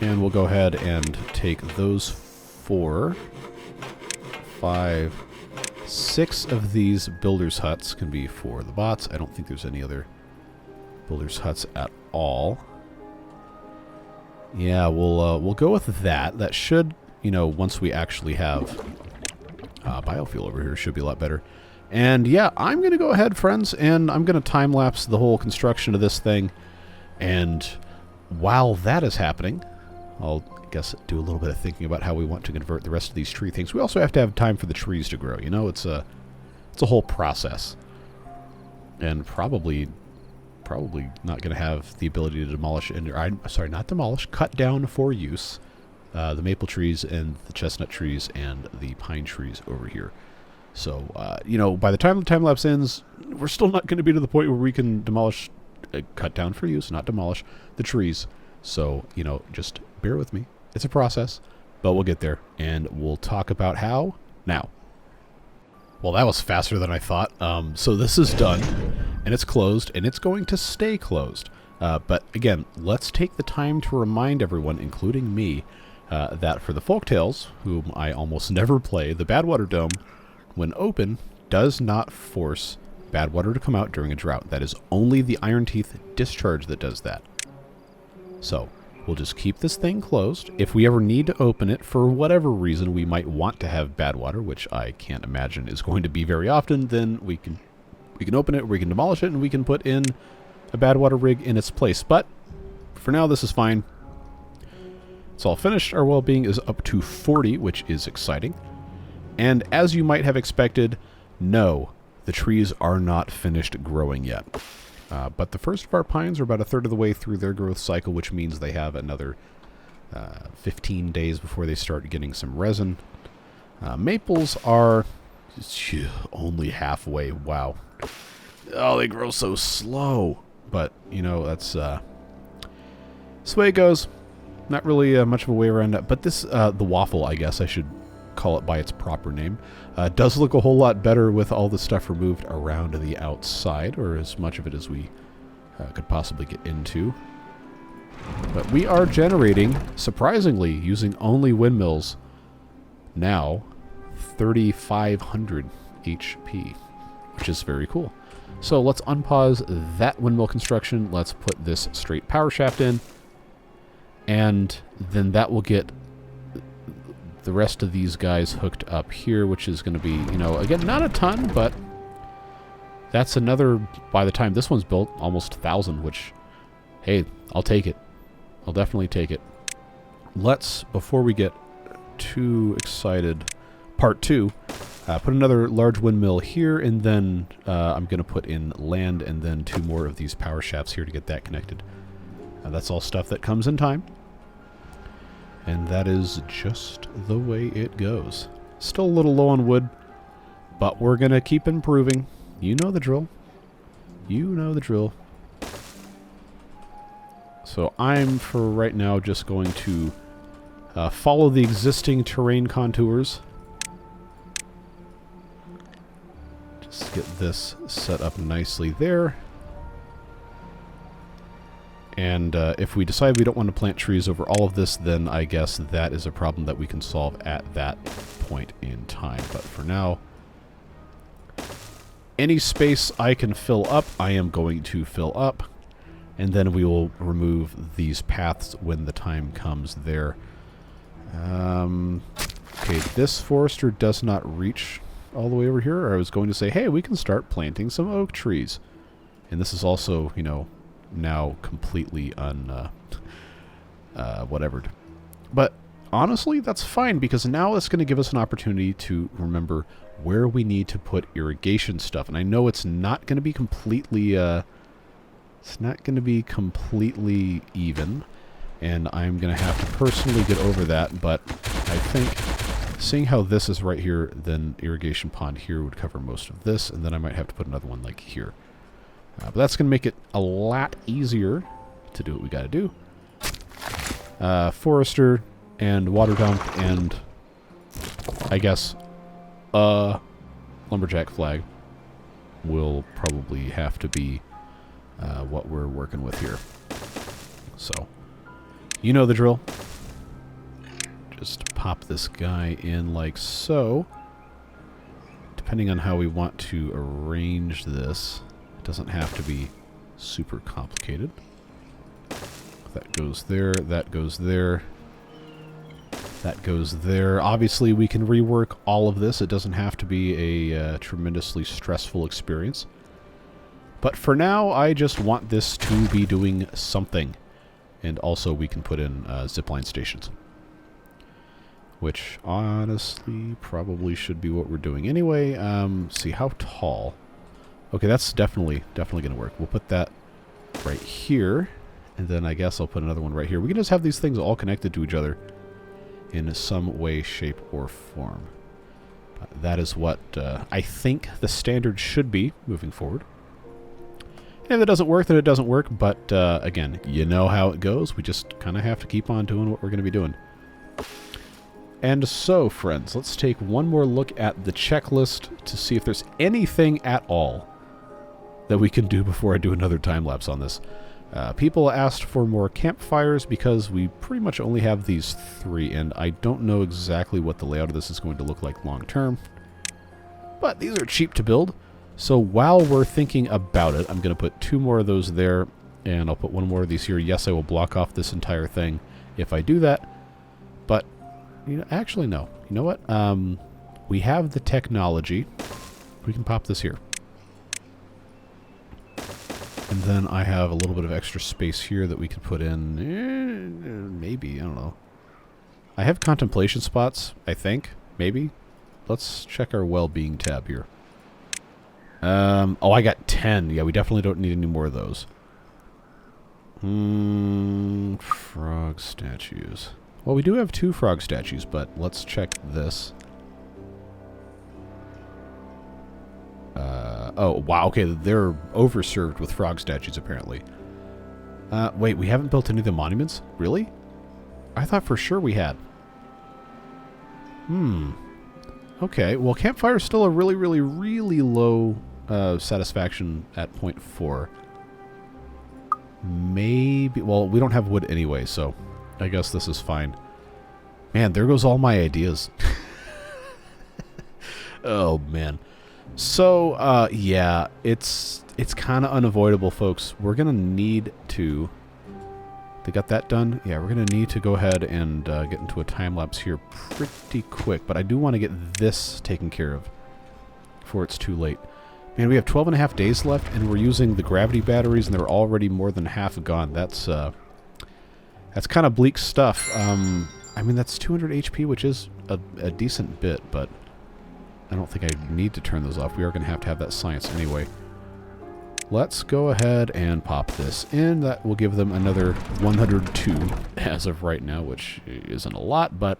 and we'll go ahead and take those 4, 5, 6 of these builder's huts can be for the bots. I don't think there's any other builder's huts at all. Yeah, we'll go with that. That should, you know, once we actually have biofuel over here. Should be a lot better. And yeah, I'm going to go ahead, friends, and I'm going to time-lapse the whole construction of this thing. And while that is happening, I'll, I guess, do a little bit of thinking about how we want to convert the rest of these tree things. We also have to have time for the trees to grow. You know, it's a whole process. And probably not going to have the ability to demolish, sorry, not demolish, cut down for use the maple trees and the chestnut trees and the pine trees over here. So, you know, by the time the time-lapse ends, we're still not going to be to the point where we can demolish, cut down for use, not demolish, the trees. So, you know, just bear with me. It's a process, but we'll get there, and we'll talk about how now. Well, that was faster than I thought. So this is done, and it's closed, and it's going to stay closed. But again, let's take the time to remind everyone, including me, that for the Folktails, whom I almost never play, the Badwater Dome, when open, does not force bad water to come out during a drought. That is only the Iron Teeth discharge that does that. So, we'll just keep this thing closed. If we ever need to open it, for whatever reason we might want to have bad water, which I can't imagine is going to be very often, then we can open it, we can demolish it, and we can put in a bad water rig in its place. But, for now, this is fine. It's all finished. Our well-being is up to 40, which is exciting. And as you might have expected, no, the trees are not finished growing yet. But the first of our pines are about a third of the way through their growth cycle, which means they have another 15 days before they start getting some resin. Maples are only halfway. Wow. Oh, they grow so slow. But, you know, that's the way it goes. Not really much of a way around that. But this, the waffle, I guess I should call it by its proper name, does look a whole lot better with all the stuff removed around the outside, or as much of it as we could possibly get into. But we are generating, surprisingly, using only windmills, now 3,500 HP, which is very cool. So let's unpause that windmill construction. Let's put this straight power shaft in, and then that will get the rest of these guys hooked up here, which is going to be, you know, again, not a ton, but that's another, by the time this one's built, almost 1,000, which, hey, I'll take it. I'll definitely take it. Let's, before we get too excited, part 2, put another large windmill here, and then I'm going to put in land and then 2 more of these power shafts here to get that connected. That's all stuff that comes in time. And that is just the way it goes. Still a little low on wood, but we're going to keep improving. You know the drill. You know the drill. So I'm, for right now, just going to follow the existing terrain contours. Just get this set up nicely there. And if we decide we don't want to plant trees over all of this, then I guess that is a problem that we can solve at that point in time. But for now, any space I can fill up, I am going to fill up. And then we will remove these paths when the time comes there. Okay, this forester does not reach all the way over here. I was going to say, hey, we can start planting some oak trees. And this is also, you know, now completely whatevered. But honestly, that's fine, because now it's going to give us an opportunity to remember where we need to put irrigation stuff. And I know it's not going to be completely even, and I'm going to have to personally get over that, but I think seeing how this is right here, then irrigation pond here would cover most of this, and then I might have to put another one like here. But that's going to make it a lot easier to do what we got to do. Forester and water dump and, I guess, lumberjack flag will probably have to be what we're working with here. So, you know the drill. Just pop this guy in like so. Depending on how we want to arrange this, it doesn't have to be super complicated. That goes there, that goes there. That goes there. Obviously, we can rework all of this. It doesn't have to be a tremendously stressful experience. But for now, I just want this to be doing something. And also, we can put in zipline stations. Which, honestly, probably should be what we're doing. Anyway, see, how tall? Okay, that's definitely going to work. We'll put that right here. And then I guess I'll put another one right here. We can just have these things all connected to each other in some way, shape, or form. That is what I think the standard should be moving forward. And if it doesn't work, then it doesn't work. But again, you know how it goes. We just kind of have to keep on doing what we're going to be doing. And so, friends, let's take one more look at the checklist to see if there's anything at all that we can do before I do another time-lapse on this. People asked for more campfires because we pretty much only have these 3, and I don't know exactly what the layout of this is going to look like long-term. But these are cheap to build, so while we're thinking about it, I'm going to put 2 more of those there, and I'll put 1 more of these here. Yes, I will block off this entire thing if I do that, but you know, actually, no. You know what? We have the technology. We can pop this here. And then I have a little bit of extra space here that we could put in. Maybe. I don't know. I have contemplation spots, I think. Maybe. Let's check our well-being tab here. Oh, I got 10. Yeah, we definitely don't need any more of those. Frog statues. Well, we do have 2 frog statues, but let's check this. Oh, wow, okay, they're overserved with frog statues, apparently. Wait, we haven't built any of the monuments? Really? I thought for sure we had. Okay, well, campfire is still a really, really, really low satisfaction at 0.4. Maybe, well, we don't have wood anyway, so I guess this is fine. Man, there goes all my ideas. Oh, man. So, yeah, it's kind of unavoidable, folks. We're going to need to... They got that done? Yeah, we're going to need to go ahead and get into a time-lapse here pretty quick. But I do want to get this taken care of before it's too late. Man, we have 12.5 days left, and we're using the gravity batteries, and they're already more than half gone. That's kind of bleak stuff. I mean, that's 200 HP, which is a decent bit, but I don't think I need to turn those off. We are going to have that science anyway. Let's go ahead and pop this in. That will give them another 102 as of right now, which isn't a lot, but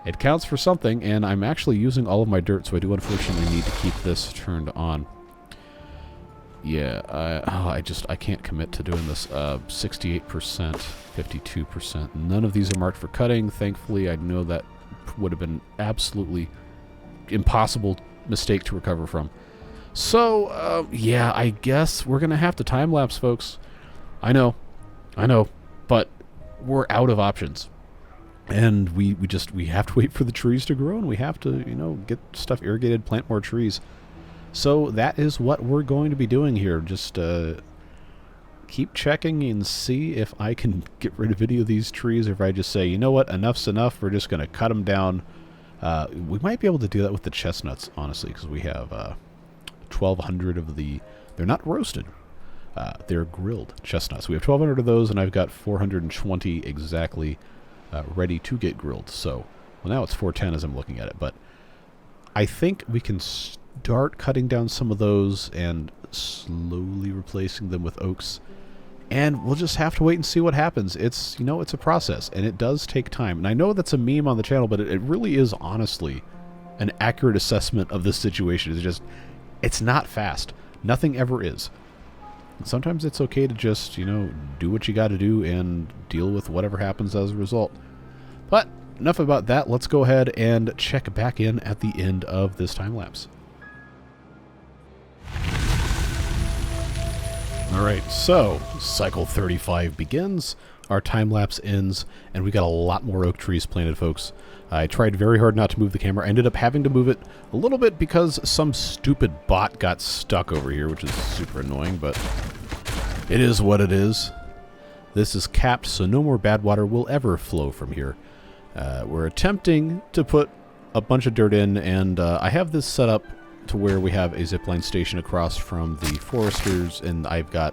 it counts for something, and I'm actually using all of my dirt, so I do unfortunately need to keep this turned on. Yeah, I can't commit to doing this. 68%, 52%. None of these are marked for cutting. Thankfully, I know that would have been absolutely impossible mistake to recover from. So, yeah, I guess we're going to have to time-lapse, folks. I know, but we're out of options. And we have to wait for the trees to grow, and we have to, you know, get stuff irrigated, plant more trees. So that is what we're going to be doing here. Just keep checking and see if I can get rid of any of these trees, or if I just say, you know what, enough's enough, we're just going to cut them down. We might be able to do that with the chestnuts, honestly, because we have 1,200 of the... They're not roasted. They're grilled chestnuts. We have 1,200 of those, and I've got 420 exactly ready to get grilled. So, well, now it's 410 as I'm looking at it, but I think we can start cutting down some of those and slowly replacing them with oaks. And we'll just have to wait and see what happens. It's, you know, it's a process, and it does take time. And I know that's a meme on the channel, but it really is honestly an accurate assessment of this situation. It's just, it's not fast. Nothing ever is. Sometimes it's okay to just, you know, do what you got to do and deal with whatever happens as a result. But enough about that. Let's go ahead and check back in at the end of this time-lapse. Alright, so cycle 35 begins, our time-lapse ends, and we got a lot more oak trees planted, folks. I tried very hard not to move the camera. I ended up having to move it a little bit because some stupid bot got stuck over here, which is super annoying, but it is what it is. This is capped, so no more bad water will ever flow from here. We're attempting to put a bunch of dirt in, and I have this set up to where we have a zipline station across from the foresters, and I've got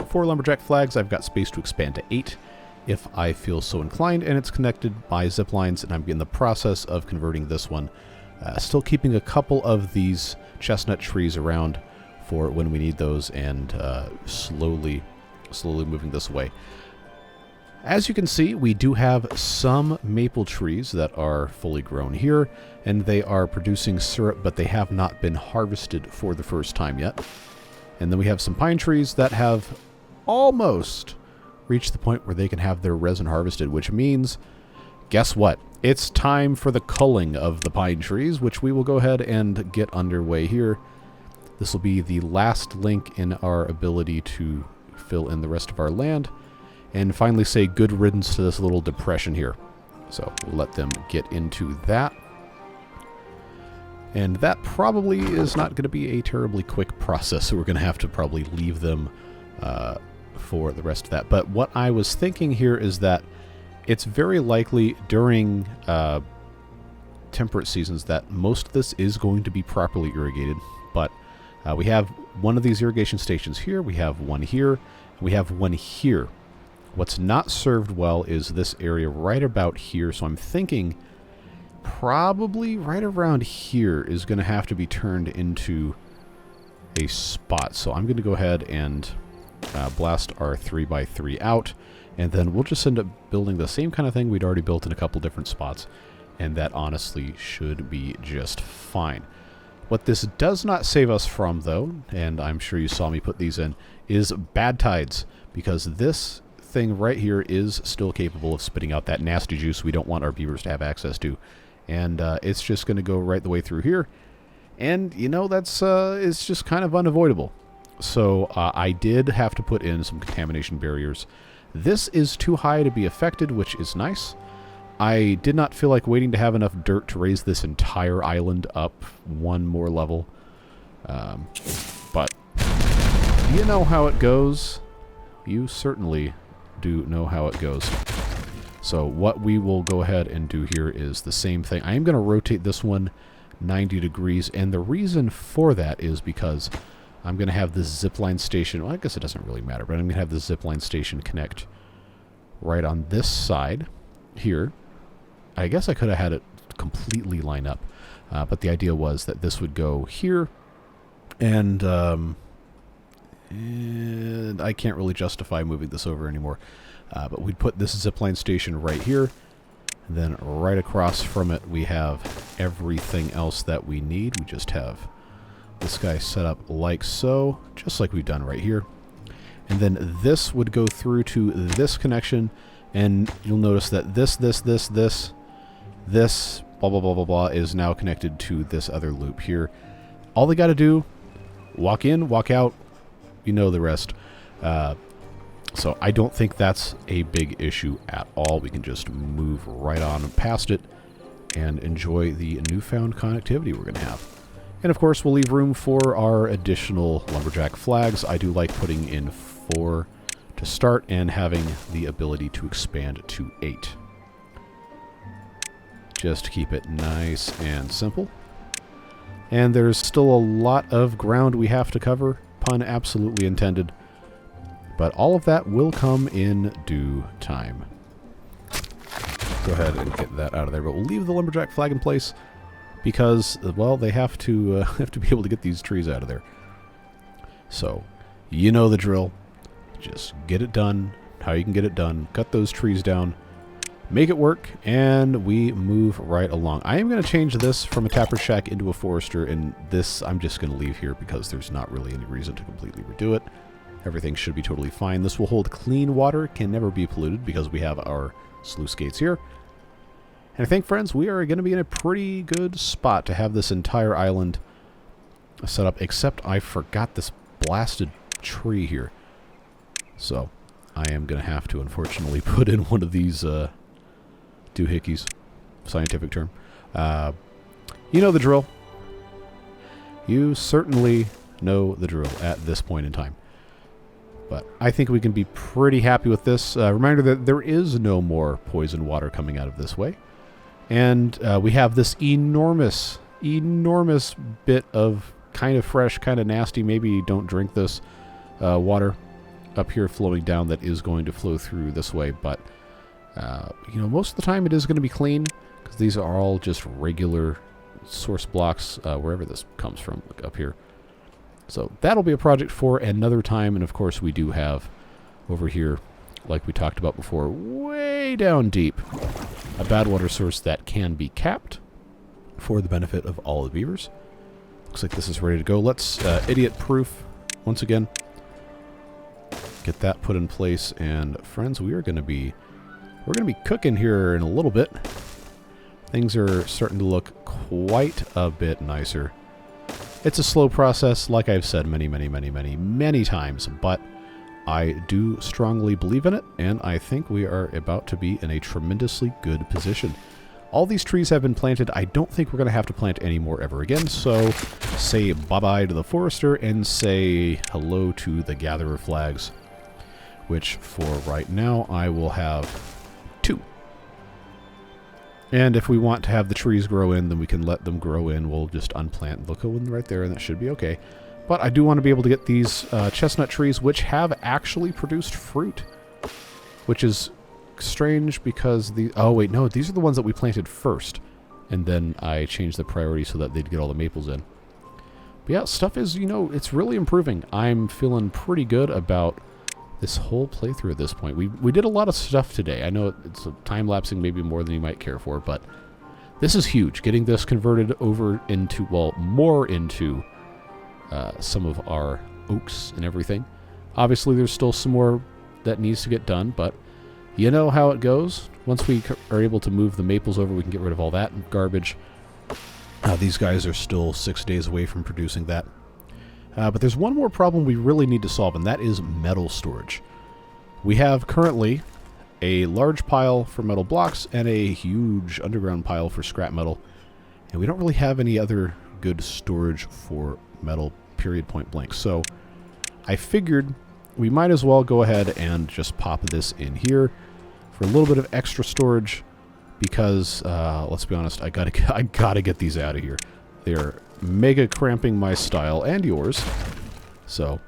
4 lumberjack flags. I've got space to expand to 8 if I feel so inclined, and it's connected by ziplines, and I'm in the process of converting this one. Still keeping a couple of these chestnut trees around for when we need those, and slowly moving this away. As you can see, we do have some maple trees that are fully grown here, and they are producing syrup, but they have not been harvested for the first time yet. And then we have some pine trees that have almost reached the point where they can have their resin harvested, which means, guess what? It's time for the culling of the pine trees, which we will go ahead and get underway here. This will be the last link in our ability to fill in the rest of our land, and finally say good riddance to this little depression here. So we'll let them get into that. And that probably is not going to be a terribly quick process, so we're going to have to probably leave them for the rest of that. But what I was thinking here is that it's very likely during temperate seasons that most of this is going to be properly irrigated. But we have one of these irrigation stations here, we have one here, and we have one here. What's not served well is this area right about here, so I'm thinking probably right around here is going to have to be turned into a spot. So I'm going to go ahead and blast our 3x3 out, and then we'll just end up building the same kind of thing we'd already built in a couple different spots, and that honestly should be just fine. What this does not save us from, though, and I'm sure you saw me put these in, is bad tides, because this thing right here is still capable of spitting out that nasty juice we don't want our beavers to have access to. And it's just going to go right the way through here. And, you know, that's it's just kind of unavoidable. So I did have to put in some contamination barriers. This is too high to be affected, which is nice. I did not feel like waiting to have enough dirt to raise this entire island up one more level. But you know how it goes. You certainly do know how it goes. So what we will go ahead and do here is the same thing. I am going to rotate this one 90 degrees, and the reason for that is because I'm going to have this zipline station. Well, I guess it doesn't really matter, but I'm going to have this zipline station connect right on this side here. I guess I could have had it completely line up, but the idea was that this would go here, and I can't really justify moving this over anymore. But we'd put this zipline station right here. And then right across from it, we have everything else that we need. We just have this guy set up like so, just like we've done right here. And then this would go through to this connection. And you'll notice that this, blah, blah, blah, blah, blah, is now connected to this other loop here. All they got to do, walk in, walk out. You know the rest. So I don't think that's a big issue at all. We can just move right on past it and enjoy the newfound connectivity we're going to have. And of course, we'll leave room for our additional lumberjack flags. I do like putting in 4 to start and having the ability to expand to 8. Just to keep it nice and simple. And there's still a lot of ground we have to cover. Pun absolutely intended. But all of that will come in due time. Go ahead and get that out of there. But we'll leave the lumberjack flag in place because, well, they have to be able to get these trees out of there. So, you know the drill. Just get it done. How you can get it done. Cut those trees down. Make it work, and we move right along. I am going to change this from a tapper shack into a forester, and this I'm just going to leave here because there's not really any reason to completely redo it. Everything should be totally fine. This will hold clean water, can never be polluted because we have our sluice gates here. And I think, friends, we are going to be in a pretty good spot to have this entire island set up, except I forgot this blasted tree here. So I am going to have to, unfortunately, put in one of these doohickeys, scientific term. You know the drill. You certainly know the drill at this point in time. But I think we can be pretty happy with this. Reminder that there is no more poison water coming out of this way. And we have this enormous bit of kind of fresh, kind of nasty, maybe don't drink this water up here flowing down that is going to flow through this way. But, you know, most of the time it is going to be clean because these are all just regular source blocks wherever this comes from, like up here. So that'll be a project for another time. And, of course, we do have over here, like we talked about before, way down deep, a bad water source that can be capped for the benefit of all the beavers. Looks like this is ready to go. Let's idiot proof once again. Get that put in place, and friends, we're gonna be cooking here in a little bit. Things are starting to look quite a bit nicer. It's a slow process, like I've said many times, but I do strongly believe in it, and I think we are about to be in a tremendously good position. All these trees have been planted. I don't think we're going to have to plant any more ever again, so say bye-bye to the forester and say hello to the gatherer flags, which for right now I will have 2. And if we want to have the trees grow in, then we can let them grow in. We'll just unplant. They'll go in right there, and that should be okay. But I do want to be able to get these chestnut trees, which have actually produced fruit, which is strange because the... Oh, wait, no, these are the ones that we planted first. And then I changed the priority so that they'd get all the maples in. But yeah, stuff is, you know, it's really improving. I'm feeling pretty good about this whole playthrough at this point. We did a lot of stuff today. I know it's time-lapsing maybe more than you might care for, but this is huge. Getting this converted over into, well, more into... some of our oaks and everything. Obviously, there's still some more that needs to get done, but you know how it goes. Once we are able to move the maples over, we can get rid of all that garbage. These guys are still 6 days away from producing that. But there's one more problem we really need to solve, and that is metal storage. We have currently a large pile for metal blocks and a huge underground pile for scrap metal, and we don't really have any other good storage for metal, period, point blank. So I figured we might as well go ahead and just pop this in here for a little bit of extra storage because let's be honest, I gotta get these out of here. They're mega cramping my style and yours. So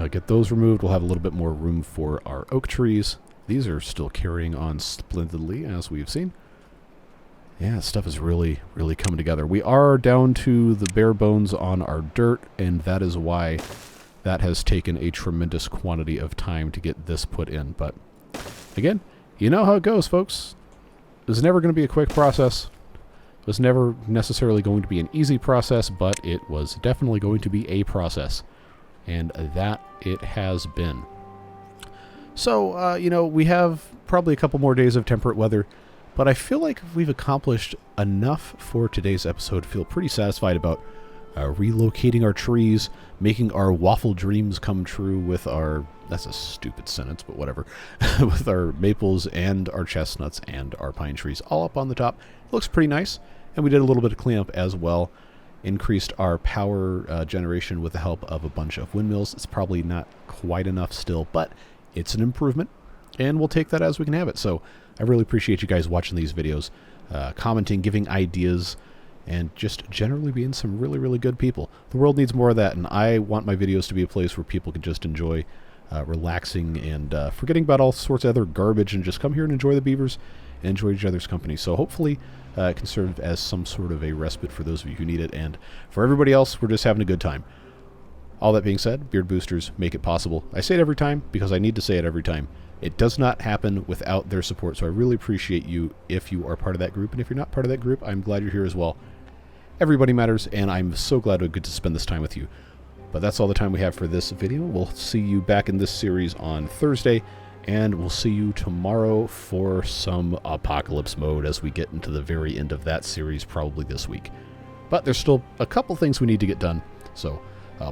get those removed. We'll have a little bit more room for our oak trees. These are still carrying on splendidly, as we've seen. Yeah, stuff is really coming together. We are down to the bare bones on our dirt, and that is why that has taken a tremendous quantity of time to get this put in. But again, you know how it goes, folks. It was never going to be a quick process. It was never necessarily going to be an easy process, but it was definitely going to be a process. And that it has been. So, you know, we have probably a couple more days of temperate weather. But I feel like we've accomplished enough for today's episode. Feel pretty satisfied about relocating our trees, making our waffle dreams come true with our... That's a stupid sentence, but whatever. With our maples and our chestnuts and our pine trees all up on the top. It looks pretty nice. And we did a little bit of cleanup as well. Increased our power generation with the help of a bunch of windmills. It's probably not quite enough still, but it's an improvement. And we'll take that as we can have it. So I really appreciate you guys watching these videos, commenting, giving ideas, and just generally being some really good people. The world needs more of that, and I want my videos to be a place where people can just enjoy relaxing and forgetting about all sorts of other garbage and just come here and enjoy the beavers and enjoy each other's company. So hopefully it can serve as some sort of a respite for those of you who need it, and for everybody else, we're just having a good time. All that being said, Beard Boosters make it possible. I say it every time because I need to say it every time. It does not happen without their support, so I really appreciate you if you are part of that group, and if you're not part of that group, I'm glad you're here as well. Everybody matters, and I'm so glad we get to spend this time with you. But that's all the time we have for this video. We'll see you back in this series on Thursday, and we'll see you tomorrow for some apocalypse mode as we get into the very end of that series, probably this week. But there's still a couple things we need to get done, so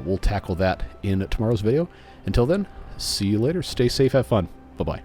we'll tackle that in tomorrow's video. Until then, see you later. Stay safe, have fun. Bye-bye.